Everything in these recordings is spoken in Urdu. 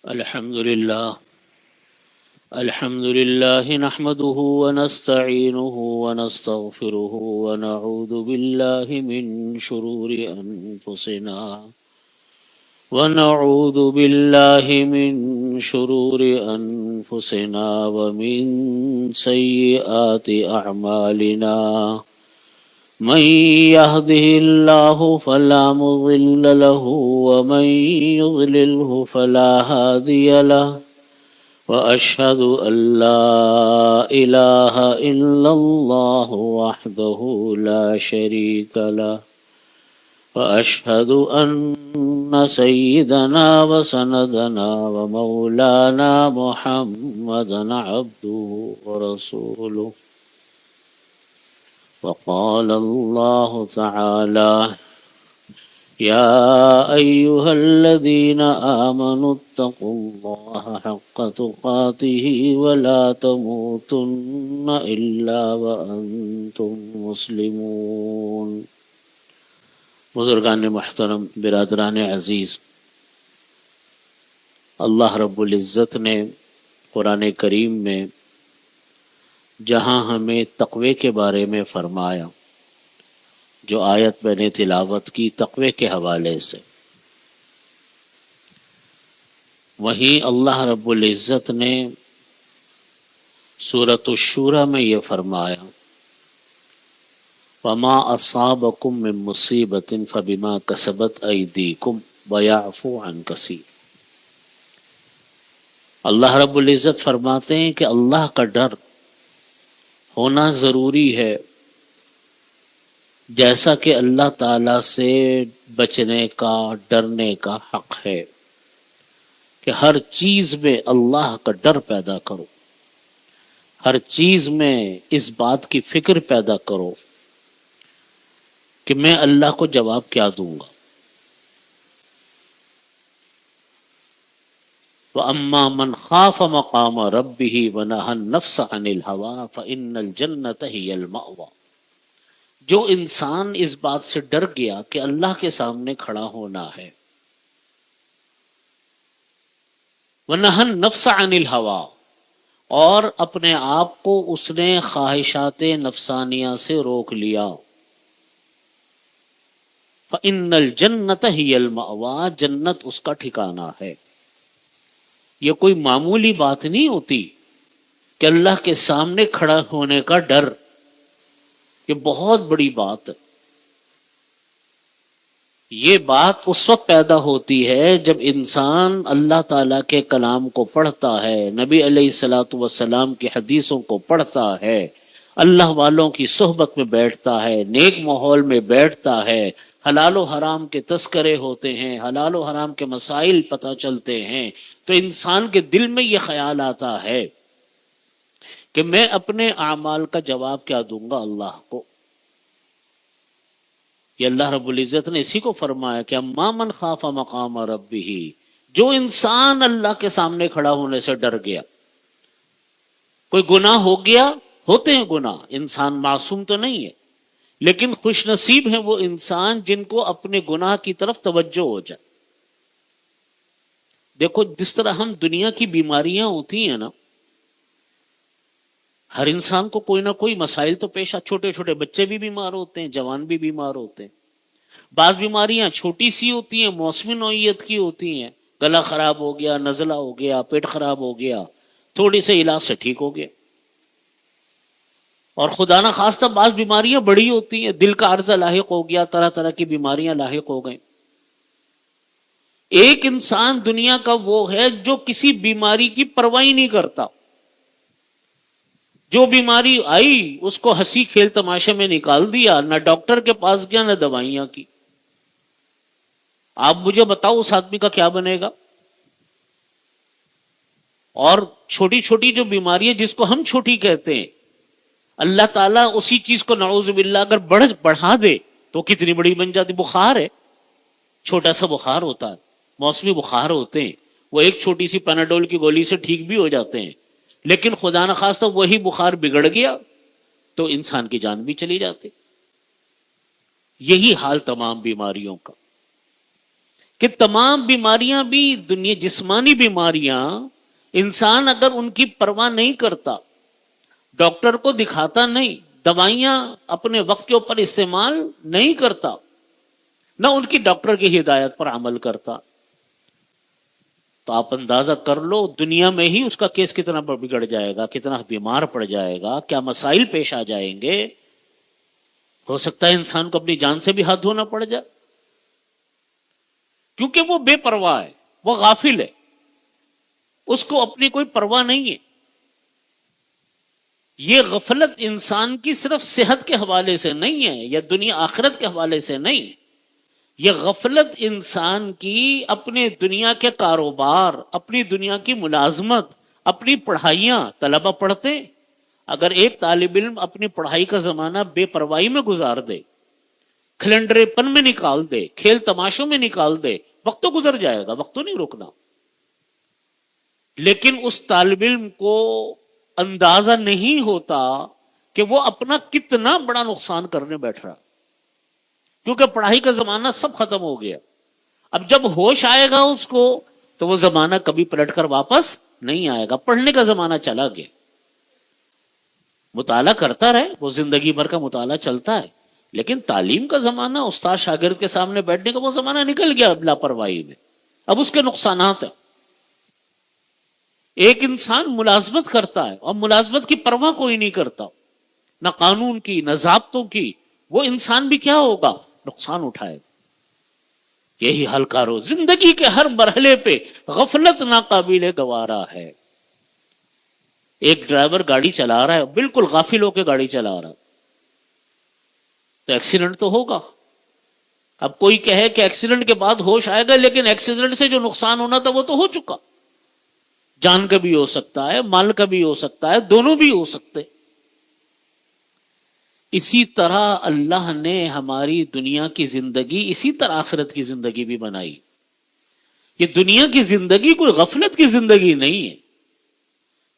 الحمد لله نحمده ونستعينه ونستغفره ونعوذ بالله من شرور أنفسنا ومن سيئات أعمالنا. من يهده الله فلا مضل له ومن يضلله فلا هادي له، وأشهد أن لا إله إلا الله وحده لا شريك له، وأشهد أن سيدنا وسندنا ومولانا محمدا عبده ورسوله. وقال الله تعالى: يا أيها الذين آمنوا اتقوا الله حق تقاته ولا تموتن إلا وأنتم مسلمون. بزرگان محترم، برادران عزیز، اللہ رب العزت نے قرآن کریم میں جہاں ہمیں تقوی کے بارے میں فرمایا، جو آیت میں نے تلاوت کی تقوی کے حوالے سے، وہیں اللہ رب العزت نے سورۃ الشورى میں یہ فرمایا: وَمَا أَصَابَكُم مِّن مُّصِيبَةٍ فَبِمَا كَسَبَتْ أَيْدِيكُمْ وَيَعْفُو عَن كَثِيرٍ۔ اللہ رب العزت فرماتے ہیں کہ اللہ کا ڈر ہونا ضروری ہے، جیسا کہ اللہ تعالی سے بچنے کا، ڈرنے کا حق ہے کہ ہر چیز میں اللہ کا ڈر پیدا کرو، ہر چیز میں اس بات کی فکر پیدا کرو کہ میں اللہ کو جواب کیا دوں گا۔ وَأَمَّا مَنْ خَافَ مَقَامَ رَبِّهِ وَنَهَى النَّفْسَ عَنِ الْهَوَىٰ فَإِنَّ الْجَنَّةَ هِيَ الْمَأْوَىٰ۔ جو انسان اس بات سے ڈر گیا کہ اللہ کے سامنے کھڑا ہونا ہے، وَنَهَى النَّفْسَ عَنِ الْهَوَىٰ، اور اپنے آپ کو اس نے خواہشات نفسانیہ سے روک لیا، فَإِنَّ الْجَنَّةَ هِيَ الْمَأْوَىٰ، جنت اس کا ٹھکانہ ہے۔ یہ کوئی معمولی بات نہیں ہوتی کہ اللہ کے سامنے کھڑا ہونے کا ڈر، یہ بہت بڑی بات ہے۔ یہ بات اس وقت پیدا ہوتی ہے جب انسان اللہ تعالیٰ کے کلام کو پڑھتا ہے، نبی علیہ الصلاۃ والسلام کی حدیثوں کو پڑھتا ہے، اللہ والوں کی صحبت میں بیٹھتا ہے، نیک ماحول میں بیٹھتا ہے، حلال و حرام کے تذکرے ہوتے ہیں، حلال و حرام کے مسائل پتہ چلتے ہیں، تو انسان کے دل میں یہ خیال آتا ہے کہ میں اپنے اعمال کا جواب کیا دوں گا اللہ کو۔ یہ اللہ رب العزت نے اسی کو فرمایا کہ اما من خاف مقام ربہ، جو انسان اللہ کے سامنے کھڑا ہونے سے ڈر گیا۔ کوئی گناہ ہو گیا، ہوتے ہیں گناہ، انسان معصوم تو نہیں ہے، لیکن خوش نصیب ہیں وہ انسان جن کو اپنے گناہ کی طرف توجہ ہو جائے۔ دیکھو جس طرح ہم دنیا کی بیماریاں ہوتی ہیں نا، ہر انسان کو کوئی نہ کوئی مسائل تو پیش آ، چھوٹے چھوٹے بچے بھی بیمار ہوتے ہیں، جوان بھی بیمار ہوتے ہیں۔ بعض بیماریاں چھوٹی سی ہوتی ہیں، موسمی نوعیت کی ہوتی ہیں، گلا خراب ہو گیا، نزلہ ہو گیا، پیٹ خراب ہو گیا، تھوڑی سے علاج سے ٹھیک ہو گیا۔ اور خدا نہ خواستہ بعض بیماریاں بڑی ہوتی ہیں، دل کا عرضہ لاحق ہو گیا، طرح طرح کی بیماریاں لاحق ہو گئیں۔ ایک انسان دنیا کا وہ ہے جو کسی بیماری کی پرواہ نہیں کرتا، جو بیماری آئی اس کو ہنسی کھیل تماشے میں نکال دیا، نہ ڈاکٹر کے پاس گیا نہ دوائیاں کی۔ آپ مجھے بتاؤ اس آدمی کا کیا بنے گا؟ اور چھوٹی چھوٹی جو بیماریاں جس کو ہم چھوٹی کہتے ہیں، اللہ تعالیٰ اسی چیز کو نعوذ باللہ اگر بڑھا دے تو کتنی بڑی بن جاتی۔ بخار ہے، چھوٹا سا بخار ہوتا ہے، موسمی بخار ہوتے ہیں، وہ ایک چھوٹی سی پیناڈول کی گولی سے ٹھیک بھی ہو جاتے ہیں، لیکن خدا نخواستہ وہی بخار بگڑ گیا تو انسان کی جان بھی چلی جاتی۔ یہی حال تمام بیماریوں کا۔ کہ تمام بیماریاں بھی دنیا جسمانی بیماریاں انسان اگر ان کی پرواہ نہیں کرتا، ڈاکٹر کو دکھاتا نہیں، دوائیاں اپنے وقت کے اوپر استعمال نہیں کرتا، نہ ان کی ڈاکٹر کی ہدایت پر عمل کرتا، تو آپ اندازہ کر لو دنیا میں ہی اس کا کیس کتنا بگڑ جائے گا، کتنا بیمار پڑ جائے گا، کیا مسائل پیش آ جائیں گے۔ ہو سکتا ہے انسان کو اپنی جان سے بھی ہاتھ دھونا پڑ جائے، کیونکہ وہ بے پرواہ ہے، وہ غافل ہے، اس کو اپنی کوئی پرواہ نہیں ہے۔ یہ غفلت انسان کی صرف صحت کے حوالے سے نہیں ہے یا دنیا آخرت کے حوالے سے نہیں، یہ غفلت انسان کی اپنے دنیا کے کاروبار، اپنی دنیا کی ملازمت، اپنی پڑھائیاں، طلبہ پڑھتے، اگر ایک طالب علم اپنی پڑھائی کا زمانہ بے پرواہی میں گزار دے، کھلنڈرے پن میں نکال دے، کھیل تماشوں میں نکال دے، وقت تو گزر جائے گا، وقت تو نہیں رکنا، لیکن اس طالب علم کو اندازہ نہیں ہوتا کہ وہ اپنا کتنا بڑا نقصان کرنے بیٹھ رہا، کیونکہ پڑھائی کا زمانہ سب ختم ہو گیا۔ اب جب ہوش آئے گا اس کو تو وہ زمانہ کبھی پلٹ کر واپس نہیں آئے گا، پڑھنے کا زمانہ چلا گیا۔ مطالعہ کرتا رہے، وہ زندگی بھر کا مطالعہ چلتا ہے، لیکن تعلیم کا زمانہ، استاد شاگرد کے سامنے بیٹھنے کا وہ زمانہ نکل گیا اب لاپرواہی میں، اب اس کے نقصانات ہیں۔ ایک انسان ملازمت کرتا ہے اور ملازمت کی پرواہ کوئی نہیں کرتا، نہ قانون کی نہ ضابطوں کی، وہ انسان بھی کیا ہوگا، نقصان اٹھائے گا۔ یہی حل کارو زندگی کے ہر مرحلے پہ غفلت ناقابل گوارا ہے۔ ایک ڈرائیور گاڑی چلا رہا ہے، بالکل غافل ہو کے گاڑی چلا رہا ہے، تو ایکسیڈنٹ تو ہوگا۔ اب کوئی کہے کہ ایکسیڈنٹ کے بعد ہوش آئے گا، لیکن ایکسیڈنٹ سے جو نقصان ہونا تھا وہ تو ہو چکا، جان کا بھی ہو سکتا ہے، مال کا بھی ہو سکتا ہے، دونوں بھی ہو سکتے۔ اسی طرح اللہ نے ہماری دنیا کی زندگی اسی طرح آخرت کی زندگی بھی بنائی۔ یہ دنیا کی زندگی کوئی غفلت کی زندگی نہیں ہے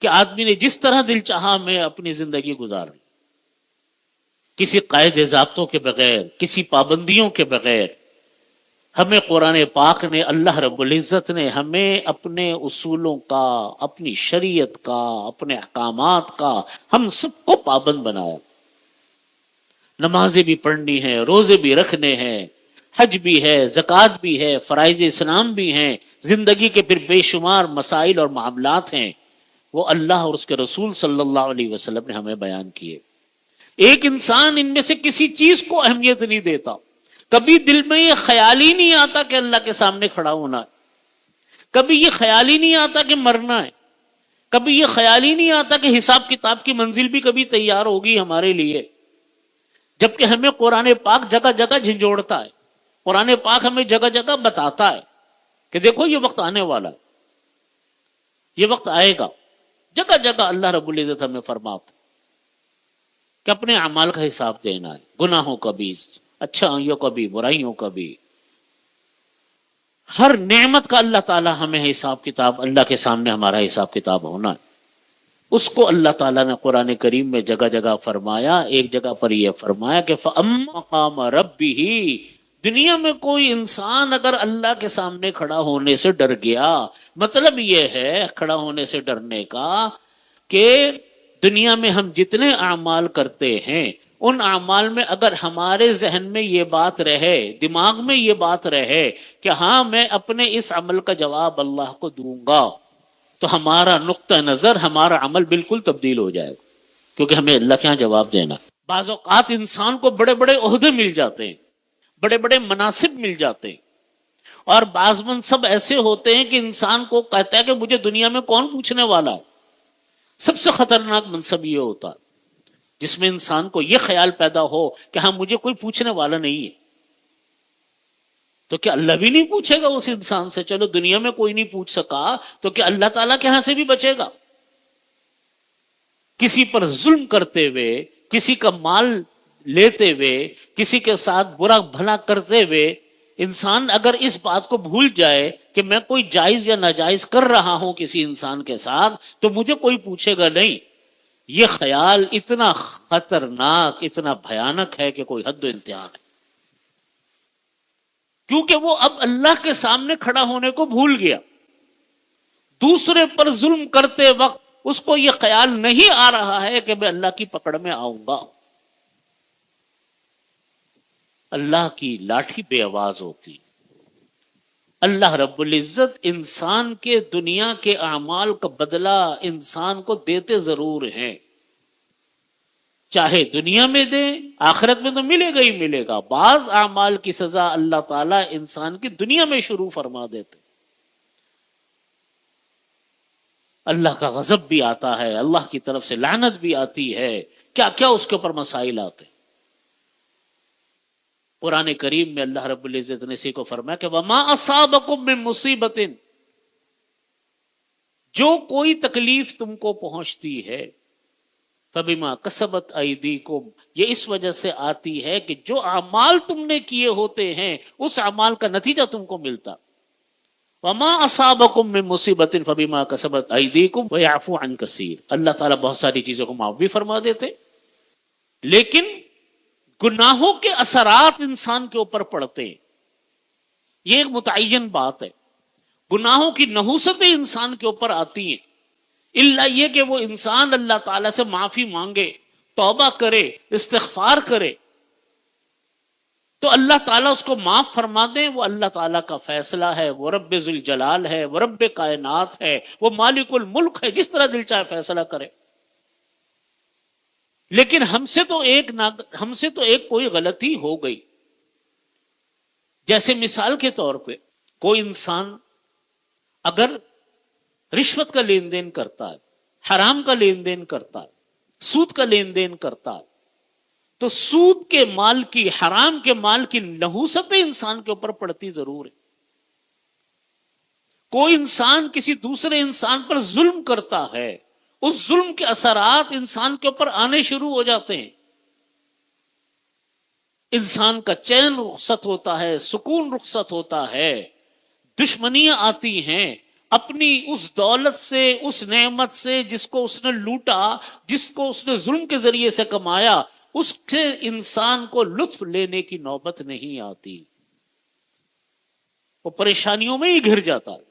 کہ آدمی نے جس طرح دل چاہا میں اپنی زندگی گزار لی، کسی قائد ضابطوں کے بغیر، کسی پابندیوں کے بغیر۔ ہمیں قرآن پاک نے، اللہ رب العزت نے ہمیں اپنے اصولوں کا، اپنی شریعت کا، اپنے احکامات کا، ہم سب کو پابند بنایا۔ نمازیں بھی پڑھنی ہیں، روزے بھی رکھنے ہیں، حج بھی ہے، زکوٰۃ بھی ہے، فرائض اسلام بھی ہیں، زندگی کے پھر بے شمار مسائل اور معاملات ہیں، وہ اللہ اور اس کے رسول صلی اللہ علیہ وسلم نے ہمیں بیان کیے۔ ایک انسان ان میں سے کسی چیز کو اہمیت نہیں دیتا، کبھی دل میں یہ خیال ہی نہیں آتا کہ اللہ کے سامنے کھڑا ہونا ہے، کبھی یہ خیال ہی نہیں آتا کہ مرنا ہے، کبھی یہ خیال ہی نہیں آتا کہ حساب کتاب کی منزل بھی کبھی تیار ہوگی ہمارے لیے، جبکہ ہمیں قرآن پاک جگہ جگہ جھنجھوڑتا ہے، قرآن پاک ہمیں جگہ جگہ بتاتا ہے کہ دیکھو یہ وقت آنے والا ہے، یہ وقت آئے گا۔ جگہ جگہ اللہ رب العزت ہمیں فرماتا کہ اپنے اعمال کا حساب دینا ہے، گناہوں کا بھی، اچھائیوں کا بھی، برائیوں کا بھی، ہر نعمت کا اللہ تعالی ہمیں حساب کتاب، اللہ کے سامنے ہمارا حساب کتاب ہونا ہے۔ اس کو اللہ تعالیٰ نے قرآن کریم میں جگہ جگہ فرمایا۔ ایک جگہ پر یہ فرمایا کہ فَأَمَّا مَقَامَ رَبِّهِ، دنیا میں کوئی انسان اگر اللہ کے سامنے کھڑا ہونے سے ڈر گیا، مطلب یہ ہے کھڑا ہونے سے ڈرنے کا کہ دنیا میں ہم جتنے اعمال کرتے ہیں ان اعمال میں اگر ہمارے ذہن میں یہ بات رہے، دماغ میں یہ بات رہے کہ ہاں میں اپنے اس عمل کا جواب اللہ کو دوں گا، تو ہمارا نقطہ نظر، ہمارا عمل بالکل تبدیل ہو جائے گا، کیونکہ ہمیں اللہ کے ہاں جواب دینا۔ بعض اوقات انسان کو بڑے بڑے عہدے مل جاتے ہیں، بڑے بڑے مناصب مل جاتے ہیں، اور بعض منصب ایسے ہوتے ہیں کہ انسان کو کہتا ہے کہ مجھے دنیا میں کون پوچھنے والا ہے۔ سب سے خطرناک منصب یہ ہوتا ہے جس میں انسان کو یہ خیال پیدا ہو کہ ہاں مجھے کوئی پوچھنے والا نہیں ہے، تو کیا اللہ بھی نہیں پوچھے گا اس انسان سے؟ چلو دنیا میں کوئی نہیں پوچھ سکا تو کیا اللہ تعالیٰ کے ہاں سے بھی بچے گا؟ کسی پر ظلم کرتے ہوئے، کسی کا مال لیتے ہوئے، کسی کے ساتھ برا بھلا کرتے ہوئے انسان اگر اس بات کو بھول جائے کہ میں کوئی جائز یا ناجائز کر رہا ہوں کسی انسان کے ساتھ تو مجھے کوئی پوچھے گا نہیں، یہ خیال اتنا خطرناک، اتنا بھیانک ہے کہ کوئی حد و انتہا ہے۔ کیونکہ وہ اب اللہ کے سامنے کھڑا ہونے کو بھول گیا. دوسرے پر ظلم کرتے وقت اس کو یہ خیال نہیں آ رہا ہے کہ میں اللہ کی پکڑ میں آؤں گا. اللہ کی لاٹھی بے آواز ہوتی. اللہ رب العزت انسان کے دنیا کے اعمال کا بدلہ انسان کو دیتے ضرور ہیں، چاہے دنیا میں دیں، آخرت میں تو ملے گا ہی ملے گا. بعض اعمال کی سزا اللہ تعالیٰ انسان کی دنیا میں شروع فرما دیتے. اللہ کا غضب بھی آتا ہے، اللہ کی طرف سے لعنت بھی آتی ہے، کیا کیا اس کے اوپر مسائل آتے. قرآن کریم میں اللہ رب العزت نے اسی کو فرمایا کہ وَمَا أَصَابَكُم مِّن مُّصِيبَةٍ، جو کوئی تکلیف تم کو پہنچتی ہے، فَبِمَا كَسَبَتْ أَيْدِيكُمْ، یہ اس وجہ سے آتی ہے کہ جو اعمال تم نے کیے ہوتے ہیں اس اعمال کا نتیجہ تم کو ملتا. وَمَا أَصَابَكُم مِّن مُّصِيبَةٍ فَبِمَا كَسَبَتْ أَيْدِيكُمْ وَيَعْفُو عَن كَثِيرٍ. اللہ تعالیٰ بہت ساری چیزوں کو معاف بھی فرما دیتے، لیکن گناہوں کے اثرات انسان کے اوپر پڑتے ہیں. یہ ایک متعین بات ہے. گناہوں کی نحوستیں انسان کے اوپر آتی ہیں، الا یہ کہ وہ انسان اللہ تعالیٰ سے معافی مانگے، توبہ کرے، استغفار کرے تو اللہ تعالیٰ اس کو معاف فرما دیں. وہ اللہ تعالیٰ کا فیصلہ ہے، وہ رب ذوالجلال ہے، وہ رب کائنات ہے، وہ مالک الملک ہے، جس طرح دل چاہے فیصلہ کرے. لیکن ہم سے تو ایک کوئی غلطی ہو گئی. جیسے مثال کے طور پہ کوئی انسان اگر رشوت کا لین دین کرتا ہے، حرام کا لین دین کرتا ہے، سود کا لین دین کرتا ہے، تو سود کے مال کی، حرام کے مال کی نحوستیں انسان کے اوپر پڑتی ضرور ہے. کوئی انسان کسی دوسرے انسان پر ظلم کرتا ہے، اس ظلم کے اثرات انسان کے اوپر آنے شروع ہو جاتے ہیں. انسان کا چین رخصت ہوتا ہے، سکون رخصت ہوتا ہے، دشمنیاں آتی ہیں. اپنی اس دولت سے، اس نعمت سے جس کو اس نے لوٹا، جس کو اس نے ظلم کے ذریعے سے کمایا، اس سے انسان کو لطف لینے کی نوبت نہیں آتی. وہ پریشانیوں میں ہی گھر جاتا ہے.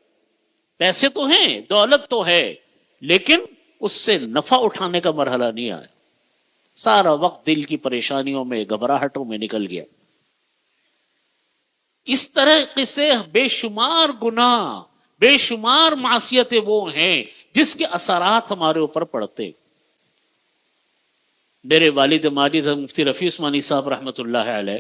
پیسے تو ہیں، دولت تو ہے، لیکن اس سے نفع اٹھانے کا مرحلہ نہیں آیا. سارا وقت دل کی پریشانیوں میں، گھبراہٹوں میں نکل گیا. اس طرح سے بے شمار گناہ، بے شمار معصیتیں وہ ہیں جس کے اثرات ہمارے اوپر پڑتے. میرے والد ماجد مفتی رفیع عثمانی صاحب رحمۃ اللہ علیہ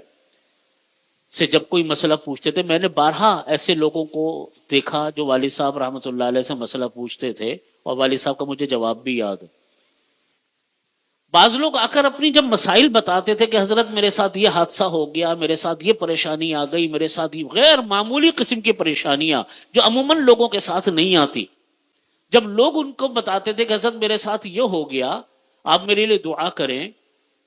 سے جب کوئی مسئلہ پوچھتے تھے، میں نے بارہا ایسے لوگوں کو دیکھا جو والد صاحب رحمۃ اللہ علیہ سے مسئلہ پوچھتے تھے اور والد صاحب کا مجھے جواب بھی یاد ہے. بعض لوگ آ کر اپنی جب مسائل بتاتے تھے کہ حضرت میرے ساتھ یہ حادثہ ہو گیا، میرے ساتھ یہ پریشانی آ گئی، میرے ساتھ یہ غیر معمولی قسم کی پریشانیاں جو عموماً لوگوں کے ساتھ نہیں آتی، جب لوگ ان کو بتاتے تھے کہ حضرت میرے ساتھ یہ ہو گیا، آپ میرے لیے دعا کریں،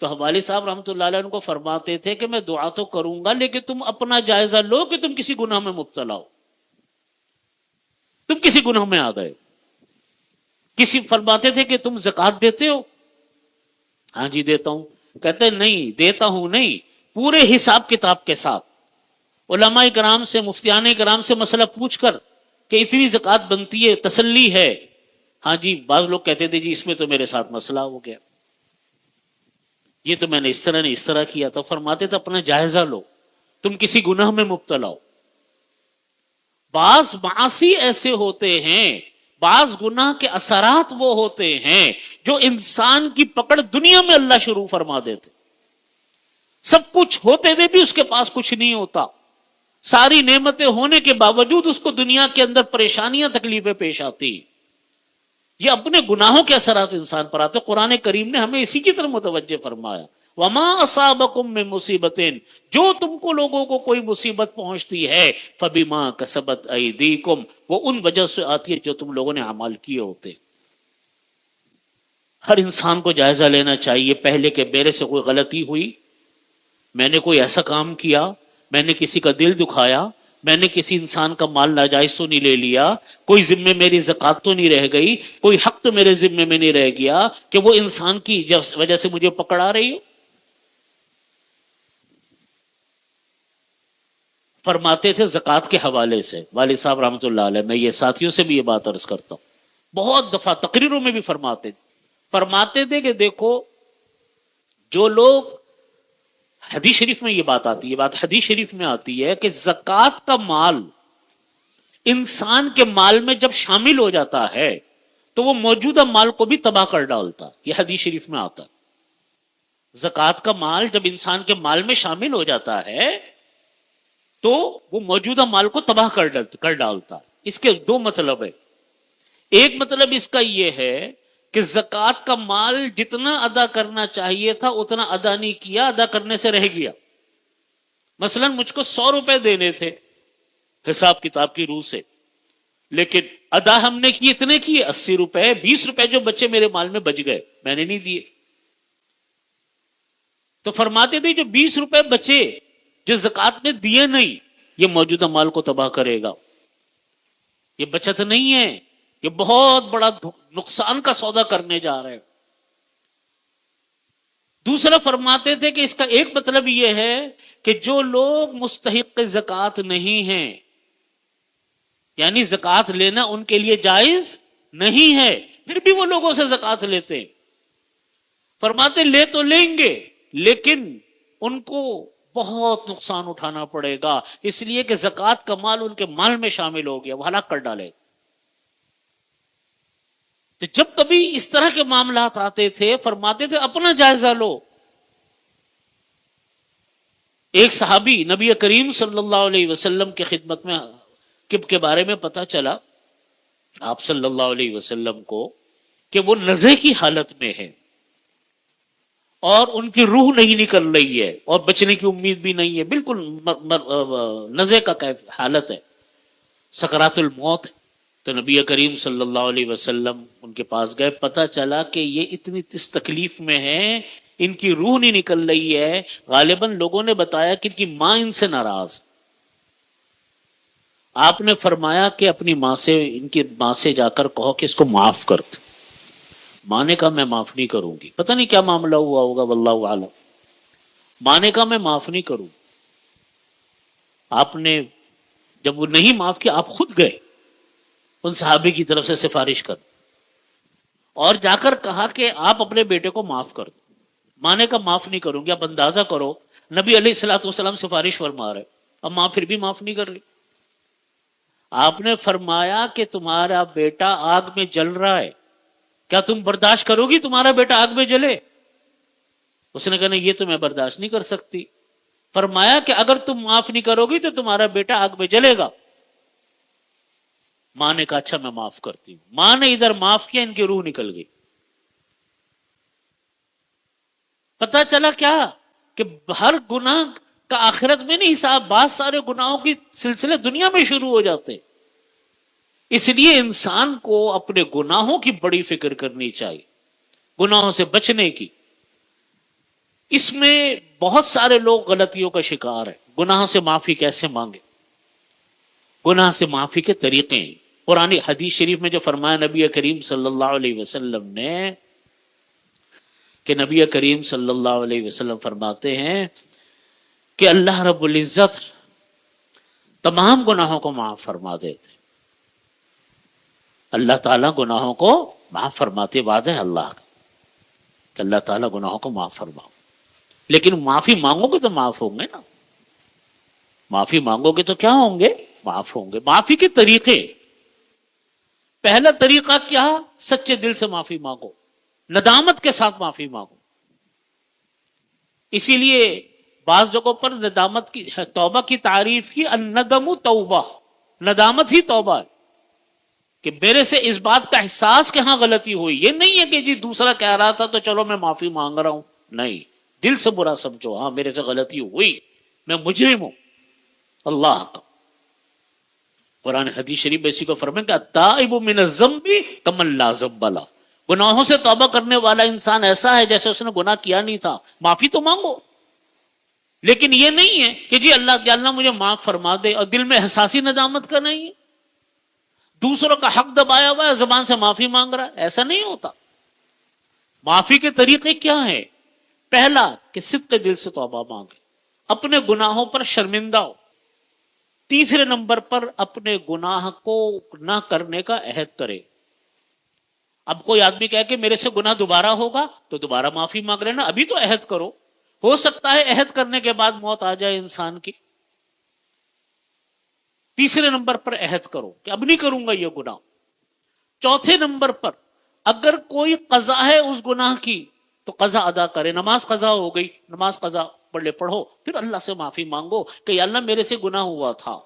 تو والد صاحب رحمۃ اللہ علیہ ان کو فرماتے تھے کہ میں دعا تو کروں گا، لیکن تم اپنا جائزہ لو کہ تم کسی گناہ میں مبتلا ہو، تم کسی گناہ میں آ گئے. کسی فرماتے تھے کہ تم زکوٰۃ دیتے ہو؟ ہاں جی دیتا ہوں. کہتے نہیں، دیتا ہوں نہیں، پورے حساب کتاب کے ساتھ علماء کرام سے، مفتیان کرام سے مسئلہ پوچھ کر کہ اتنی زکوٰۃ بنتی ہے، تسلی ہے. ہاں جی. بعض لوگ کہتے تھے جی اس میں تو میرے ساتھ مسئلہ ہو گیا، یہ تو میں نے اس طرح نہیں اس طرح کیا تھا. فرماتے تھے اپنا جائزہ لو، تم کسی گناہ میں مبتلا ہو. بعض معاصی ایسے ہوتے ہیں، بعض گناہ کے اثرات وہ ہوتے ہیں جو انسان کی پکڑ دنیا میں اللہ شروع فرما دیتے. سب کچھ ہوتے ہوئے بھی اس کے پاس کچھ نہیں ہوتا، ساری نعمتیں ہونے کے باوجود اس کو دنیا کے اندر پریشانیاں، تکلیفیں پیش آتی. یہ اپنے گناہوں کے اثرات انسان پر آتے. قرآن کریم نے ہمیں اسی کی طرف متوجہ فرمایا، وما اصابکم من مصیبت، جو تم کو لوگوں کو کوئی مصیبت پہنچتی ہے، فبما کسبت ایدیکم، وہ ان وجہ سے آتی ہے جو تم لوگوں نے اعمال کیے ہوتے. ہر انسان کو جائزہ لینا چاہیے. پہلے کے میرے سے کوئی غلطی ہوئی، میں نے کوئی ایسا کام کیا، میں نے کسی کا دل دکھایا، میں نے کسی انسان کا مال ناجائز تو نہیں لے لیا، کوئی ذمے میری زکوٰۃ تو نہیں رہ گئی، کوئی حق تو میرے ذمے میں نہیں رہ گیا کہ وہ انسان کی وجہ سے مجھے پکڑا رہی ہو. فرماتے تھے زکوٰۃ کے حوالے سے، والد صاحب رحمۃ اللہ علیہ، میں یہ ساتھیوں سے بھی یہ بات عرض کرتا ہوں، بہت دفعہ تقریروں میں بھی فرماتے تھے کہ دیکھو جو لوگ، حدیث شریف میں یہ بات آتی ہے، بات حدیث شریف میں آتی ہے کہ زکوٰۃ کا مال انسان کے مال میں جب شامل ہو جاتا ہے تو وہ موجودہ مال کو بھی تباہ کر ڈالتا، یہ حدیث شریف میں آتا ہے۔ زکوٰۃ کا مال جب انسان کے مال میں شامل ہو جاتا ہے تو وہ موجودہ مال کو تباہ کر ڈالتا۔ اس کے دو مطلب ہے، ایک مطلب اس کا یہ ہے کہ زکوٰۃ کا مال جتنا ادا کرنا چاہیے تھا اتنا ادا نہیں کیا، ادا کرنے سے رہ گیا۔ مثلا مجھ کو 100 روپے دینے تھے حساب کتاب کی روح سے، لیکن ادا ہم نے کی اتنے کیے 80 روپے، 20 روپے جو بچے میرے مال میں بچ گئے، میں نے نہیں دیے۔ تو فرماتے تھے جو 20 روپے بچے جو زکوٰۃ میں دیے نہیں، یہ موجودہ مال کو تباہ کرے گا، یہ بچت نہیں ہے، یہ بہت بڑا نقصان کا سودا کرنے جا رہے ہیں۔ دوسرا فرماتے تھے کہ اس کا ایک مطلب یہ ہے کہ جو لوگ مستحق زکوٰۃ نہیں ہیں، یعنی زکوٰۃ لینا ان کے لیے جائز نہیں ہے، پھر بھی وہ لوگوں سے زکوٰۃ لیتے ہیں، فرماتے لے تو لیں گے لیکن ان کو بہت نقصان اٹھانا پڑے گا، اس لیے کہ زکوٰۃ کا مال ان کے مال میں شامل ہو گیا، وہ ہلاک کر ڈالے۔ تو جب کبھی اس طرح کے معاملات آتے تھے فرماتے تھے اپنا جائزہ لو۔ ایک صحابی نبی کریم صلی اللہ علیہ وسلم کی خدمت میں کے بارے میں پتہ چلا آپ صلی اللہ علیہ وسلم کو کہ وہ نزع کی حالت میں ہے اور ان کی روح نہیں نکل رہی ہے اور بچنے کی امید بھی نہیں ہے، بالکل نزع کا حالت ہے، سکرات الموت ہے۔ تو نبی کریم صلی اللہ علیہ وسلم ان کے پاس گئے، پتہ چلا کہ یہ اتنی اس تکلیف میں ہیں، ان کی روح نہیں نکل رہی ہے، غالباً لوگوں نے بتایا کہ ان کی ماں ان سے ناراض۔ آپ نے فرمایا کہ اپنی ماں سے، ان کی ماں سے جا کر کہو کہ اس کو معاف کر دے۔ ماں نے کہا میں معاف نہیں کروں گی، پتہ نہیں کیا معاملہ ہوا ہوگا، واللہ اعلم۔ ماں نے کہا میں معاف نہیں کروں۔ آپ نے جب وہ نہیں معاف کیا، آپ خود گئے ان صحابی کی طرف سے سفارش کر اور جا کر کہا کہ آپ اپنے بیٹے کو معاف کر دو۔ ماں نے کہا معاف نہیں کروں گی۔ اب اندازہ کرو نبی علیہ الصلوۃ والسلام سفارش فرما رہے، اب ماں پھر بھی معاف نہیں کر رہی۔ آپ نے فرمایا کہ تمہارا بیٹا آگ میں جل رہا ہے، کیا تم برداشت کرو گی تمہارا بیٹا آگ میں جلے؟ اس نے کہا نہیں، یہ تو میں برداشت نہیں کر سکتی۔ فرمایا کہ اگر تم معاف نہیں کرو گی تو تمہارا بیٹا آگ میں جلے گا۔ ماں نے کہا اچھا میں معاف کرتی ہوں۔ ماں نے ادھر معاف کیا، ان کی روح نکل گئی۔ پتہ چلا کیا کہ ہر گناہ کا آخرت میں نہیں حساب، بعض سارے گناہوں کی سلسلے دنیا میں شروع ہو جاتے۔ اس لیے انسان کو اپنے گناہوں کی بڑی فکر کرنی چاہیے، گناہوں سے بچنے کی۔ اس میں بہت سارے لوگ غلطیوں کا شکار ہیں۔ گناہ سے معافی کیسے مانگے، گناہ سے معافی کے طریقے ہیں۔ قرآن حدیث شریف میں جو فرمایا نبی کریم صلی اللہ علیہ وسلم نے، کہ نبی کریم صلی اللہ علیہ وسلم فرماتے ہیں کہ اللہ رب العزت تمام گناہوں کو معاف فرما دیتے۔ اللہ تعالیٰ گناہوں کو معاف فرماتے، وعدہ ہے اللہ کا کہ اللہ تعالیٰ گناہوں کو معاف فرماؤ، لیکن معافی مانگو گے تو معاف ہوں گے نا، معافی مانگو گے تو کیا ہوں گے؟ معاف ہوں گے۔ معافی کے طریقے، پہلا طریقہ کیا؟ سچے دل سے معافی مانگو، ندامت کے ساتھ معافی مانگو۔ اسی لیے بعض جگہوں پر ندامت کی، توبہ کی تعریف کی الندم توبہ، ندامت ہی توبہ ہے، کہ میرے سے اس بات کا احساس کہ ہاں غلطی ہوئی، یہ نہیں ہے کہ جی دوسرا کہہ رہا تھا تو چلو میں معافی مانگ رہا ہوں، نہیں، دل سے برا سمجھو ہاں میرے سے غلطی ہوئی، میں مجرم ہوں۔ اللہ کا قرآن حدیث شریف میں اسی کو فرمائیں کہ التائب من الذنب کمن لا ذنب لہ، گناہوں سے توبہ کرنے والا انسان ایسا ہے جیسے اس نے گناہ کیا نہیں تھا۔ معافی تو مانگو، لیکن یہ نہیں ہے کہ جی اللہ یا اللہ مجھے معاف فرما دے، اور دل میں احساسی ندامت کا نہیں ہے، دوسروں کا حق دبایا ہوا ہے، زبان سے معافی مانگ رہا ہے، ایسا نہیں ہوتا۔ معافی کے طریقے کیا ہیں؟ پہلا کہ صدق دل سے توبہ مانگے، اپنے گناہوں پر شرمندہ ہو، تیسرے نمبر پر اپنے گناہ کو نہ کرنے کا عہد کرے. اب کوئی آدمی کہے کہ میرے سے گناہ دوبارہ ہوگا تو دوبارہ معافی مانگ لینا، ابھی تو عہد کرو. ہو سکتا ہے عہد کرنے کے بعد موت آ جائے انسان کی. تیسرے نمبر پر عہد کرو کہ اب نہیں کروں گا یہ گناہ. چوتھے نمبر پر اگر کوئی قضا ہے اس گناہ کی تو قضا ادا کرے. نماز قضا ہو گئی، نماز قضا پڑھو، پھر اللہ سے معافی مانگو کہ یا اللہ میرے سے گناہ ہوا تھا.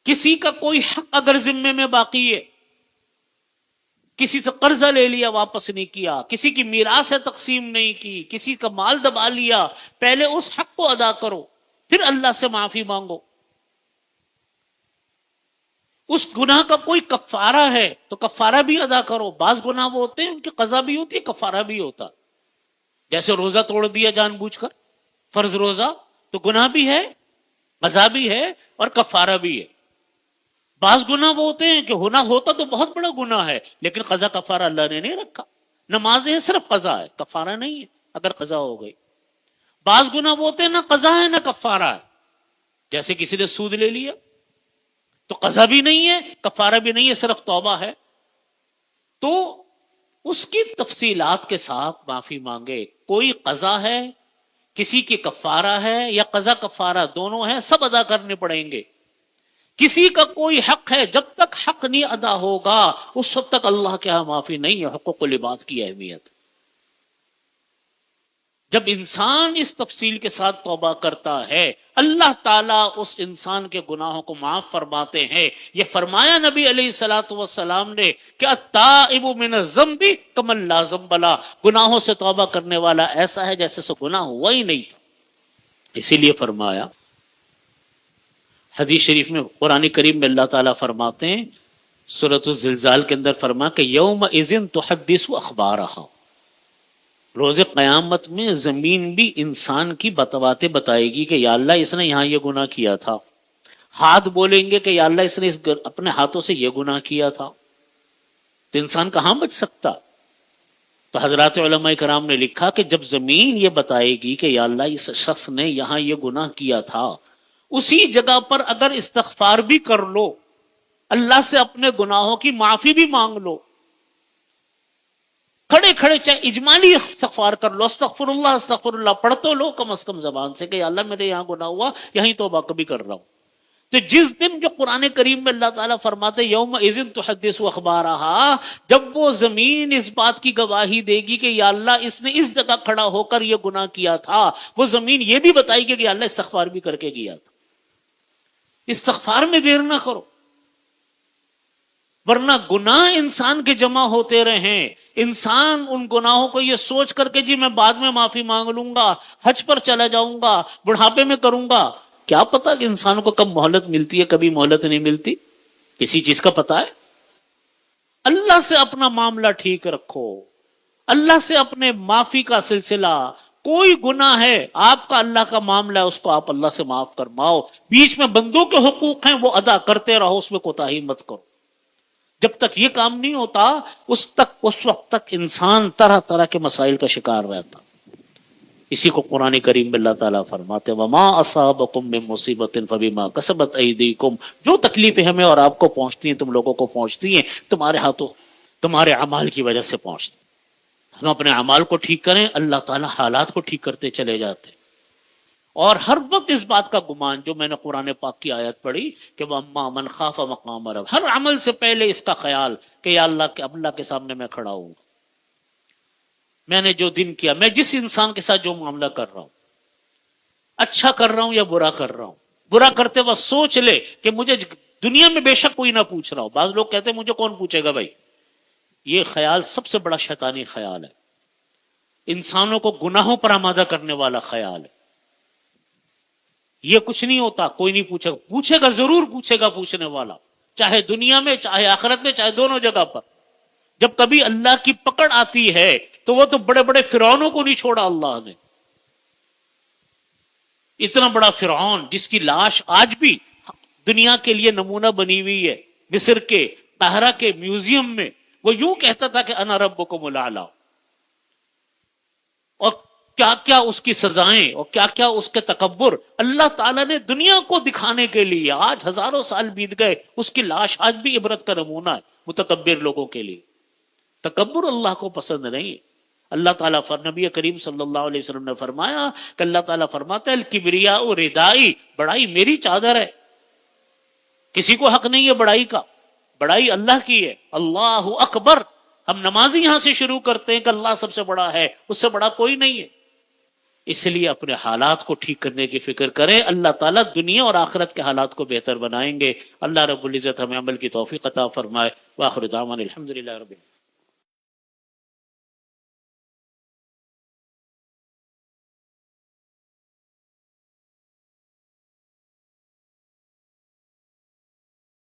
کسی کا کوئی حق اگر ذمے میں باقی ہے، کسی سے قرضہ لے لیا واپس نہیں کیا، کسی کی میراث ہے تقسیم نہیں کی، کسی کا مال دبا لیا، پہلے اس حق کو ادا کرو پھر اللہ سے معافی مانگو. اس گناہ کا کوئی کفارہ ہے تو کفارہ بھی ادا کرو. بعض گناہ وہ ہوتے ہیں ان کی قضا بھی ہوتی ہے، کفارہ بھی ہوتا. جیسے روزہ توڑ دیا جان بوجھ کر، فرض روزہ، تو گناہ بھی ہے، قضا بھی ہے اور کفارہ بھی ہے. بعض گناہ وہ ہوتے ہیں کہ گناہ ہوتا تو بہت بڑا گناہ ہے لیکن قضا کفارہ اللہ نے نہیں رکھا. نماز ہے صرف قضا ہے، کفارہ نہیں ہے اگر قضا ہو گئی. بعض گناہ وہ ہوتے ہیں نہ قضا ہے نہ کفارہ ہے. جیسے کسی نے سود لے لیا تو قضا بھی نہیں ہے، کفارہ بھی نہیں ہے، صرف توبہ ہے. تو اس کی تفصیلات کے ساتھ معافی مانگے. کوئی قضا ہے، کسی کی کفارہ ہے یا قضا کفارہ دونوں ہیں، سب ادا کرنے پڑیں گے. کسی کا کوئی حق ہے، جب تک حق نہیں ادا ہوگا اس وقت تک اللہ کے ہاں معافی نہیں ہے. حقوق العباد کی اہمیت. جب انسان اس تفصیل کے ساتھ توبہ کرتا ہے اللہ تعالیٰ اس انسان کے گناہوں کو معاف فرماتے ہیں. یہ فرمایا نبی علیہ الصلوۃ والسلام نے کہ التائب من الذنب کمن لا ذنب له، گناہوں سے توبہ کرنے والا ایسا ہے جیسے سے گناہ ہوا ہی نہیں تھا. اسی لیے فرمایا حدیث شریف میں، قرآن کریم میں اللہ تعالیٰ فرماتے ہیں سورۃ الزلزال کے اندر فرما کہ یوم اذن تحدث اخبارہا، روز قیامت میں زمین بھی انسان کی باتیں بتائے گی کہ یا اللہ اس نے یہاں یہ گناہ کیا تھا. ہاتھ بولیں گے کہ یا اللہ اس نے اپنے ہاتھوں سے یہ گناہ کیا تھا. تو انسان کہاں بچ سکتا؟ تو حضرات علماء کرام نے لکھا کہ جب زمین یہ بتائے گی کہ یا اللہ اس شخص نے یہاں یہ گناہ کیا تھا، اسی جگہ پر اگر استغفار بھی کر لو، اللہ سے اپنے گناہوں کی معافی بھی مانگ لو، کھڑے کھڑے چاہے اجمالی استغفار کر لو، استغفر اللہ پڑھ تو لو کم از کم زبان سے کہ یا اللہ میرے یہاں گناہ ہوا، یہیں توبہ کبھی کر رہا ہوں. تو جس دن جو قرآن کریم میں اللہ تعالیٰ فرماتے یوم اذن تحدث اخبارہا، جب وہ زمین اس بات کی گواہی دے گی کہ یا اللہ اس نے اس جگہ کھڑا ہو کر یہ گناہ کیا تھا، وہ زمین یہ بھی بتائے گی کہ یا اللہ استغفار بھی کر کے گیا تھا. استغفار میں دیر نہ کرو، ورنہ گناہ انسان کے جمع ہوتے رہیں. انسان ان گناہوں کو یہ سوچ کر کے جی میں بعد میں معافی مانگ لوں گا، حج پر چلا جاؤں گا، بڑھاپے میں کروں گا. کیا پتا کہ انسان کو کب مہلت ملتی ہے، کبھی مہلت نہیں ملتی، کسی چیز کا پتا ہے؟ اللہ سے اپنا معاملہ ٹھیک رکھو، اللہ سے اپنے معافی کا سلسلہ. کوئی گناہ ہے آپ کا اللہ کا معاملہ ہے، اس کو آپ اللہ سے معاف فرماؤ. بیچ میں بندوں کے حقوق ہیں وہ ادا کرتے رہو، اس میں کوتاہی مت کرو. جب تک یہ کام نہیں ہوتا اس وقت تک انسان طرح طرح کے مسائل کا شکار رہتا. اسی کو قرآن کریم میں اللہ تعالیٰ فرماتے وما اصابکم من مصیبت فبما کسبت ایدیکم، جو تکلیفیں ہمیں اور آپ کو پہنچتی ہیں، تم لوگوں کو پہنچتی ہیں، تمہارے ہاتھوں تمہارے اعمال کی وجہ سے پہنچتی. ہم اپنے اعمال کو ٹھیک کریں، اللہ تعالیٰ حالات کو ٹھیک کرتے چلے جاتے. اور ہر وقت اس بات کا گمان، جو میں نے قرآن پاک کی آیت پڑھی کہ وَأَمَّا مَنْ خَافَ مَقَامَ رَبِّهِ، ہر عمل سے پہلے اس کا خیال کہ یا اللہ کے سامنے میں کھڑا ہوں، میں نے جو دن کیا، میں جس انسان کے ساتھ جو معاملہ کر رہا ہوں، اچھا کر رہا ہوں یا برا کر رہا ہوں. برا کرتے وقت سوچ لے کہ مجھے دنیا میں بے شک کوئی نہ پوچھ رہا ہو. بعض لوگ کہتے ہیں مجھے کون پوچھے گا بھائی. یہ خیال سب سے بڑا شیطانی خیال ہے، انسانوں کو گناہوں پر آمادہ کرنے والا خیال ہے. یہ کچھ نہیں ہوتا، کوئی نہیں پوچھے گا. پوچھے گا ضرور پوچھے گا پوچھنے والا، چاہے دنیا میں چاہے آخرت میں، چاہے دونوں جگہ پر. جب کبھی اللہ کی پکڑ آتی ہے تو وہ تو بڑے بڑے فرعونوں کو نہیں چھوڑا اللہ نے. اتنا بڑا فرعون جس کی لاش آج بھی دنیا کے لیے نمونہ بنی ہوئی ہے مصر کے قاہرہ کے میوزیم میں، وہ یوں کہتا تھا کہ انا ربکم الاعلی. اور کیا کیا اس کی سزائیں اور کیا کیا اس کے تکبر اللہ تعالیٰ نے دنیا کو دکھانے کے لیے، آج ہزاروں سال بیت گئے، اس کی لاش آج بھی عبرت کا نمونہ ہے متکبر لوگوں کے لیے۔ تکبر اللہ کو پسند نہیں۔ اللہ تعالیٰ نبی کریم صلی اللہ علیہ وسلم نے فرمایا کہ اللہ تعالیٰ فرماتا ہے الکبریاء ردائی، بڑائی میری چادر ہے، کسی کو حق نہیں ہے بڑائی کا، بڑائی اللہ کی ہے۔ اللہ اکبر، ہم نمازی یہاں سے شروع کرتے ہیں کہ اللہ سب سے بڑا ہے، اس سے بڑا کوئی نہیں ہے۔ اس لیے اپنے حالات کو ٹھیک کرنے کی فکر کریں، اللہ تعالیٰ دنیا اور آخرت کے حالات کو بہتر بنائیں گے۔ اللہ رب العزت ہمیں عمل کی توفیق عطا فرمائے۔ وآخر دعوانا الحمدللہ رب العالمین۔